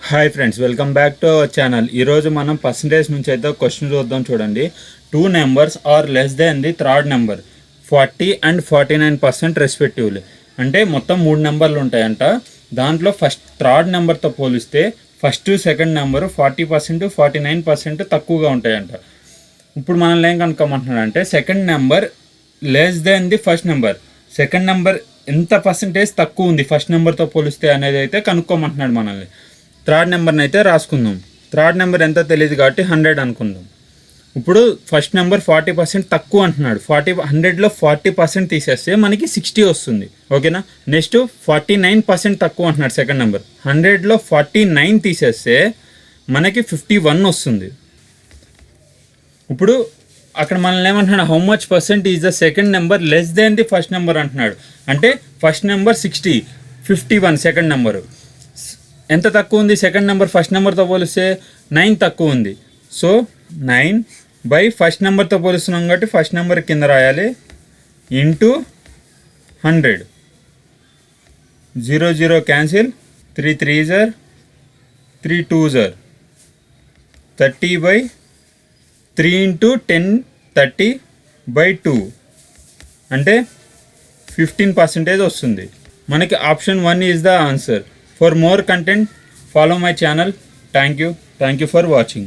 Hi friends, welcome back to our channel. ఈరోజు మనం percentage నుంచి అయితే క్వశ్చన్ చూద్దాం. చూడండి, 2 numbers are less than the third number 40 and 49% respectively. అంటే మొత్తం 3 నెంబర్లు ఉంటాయంట. దాంట్లో ఫస్ట్ థర్డ్ నెంబర్తో పోలిస్తే ఫస్ట్ సెకండ్ నెంబరు 40% 49% తక్కువగా ఉంటాయంట. ఇప్పుడు మనల్ని ఏం కనుక్కోమంటున్నాడంటే second number less than the first number, second number ఎంత పర్సంటేజ్ తక్కువ ఉంది ఫస్ట్ నెంబర్తో పోలిస్తే అనేది అయితే కనుక్కోమంటున్నాడు మనల్ని. థర్డ్ నెంబర్ని అయితే రాసుకుందాం. థర్డ్ నెంబర్ ఎంత తెలియదు కాబట్టి 100 అనుకుందాం. ఇప్పుడు ఫస్ట్ నెంబర్ 40% తక్కువ అంటున్నాడు. 100లో 40% తీసేస్తే మనకి 60 వస్తుంది. ఓకేనా. నెక్స్ట్ 49% తక్కువ అంటున్నాడు సెకండ్ నెంబర్. 100లో 49 తీసేస్తే మనకి 51 వస్తుంది. ఇప్పుడు అక్కడ మనల్ని ఏమంటున్నాడు, how much percent is the second number less than the first number అంటున్నాడు. అంటే ఫస్ట్ నెంబర్ 60, 51 సెకండ్ నెంబరు. ఎంత తక్కువ ఉంది సెకండ్ నెంబర్ ఫస్ట్ నెంబర్తో పోలిస్తే? 9 తక్కువ ఉంది. సో 9 బై ఫస్ట్ నెంబర్తో పోలిస్తున్నాం కాబట్టి ఫస్ట్ నెంబర్ కింద రాయాలి into 100. 0 0 cancel, 3 3s are 3 2s are 30 by 3 into 10 30 by 2 అంటే 15% వస్తుంది. మనకి option 1 is the answer. For more content, follow my channel. Thank you for watching.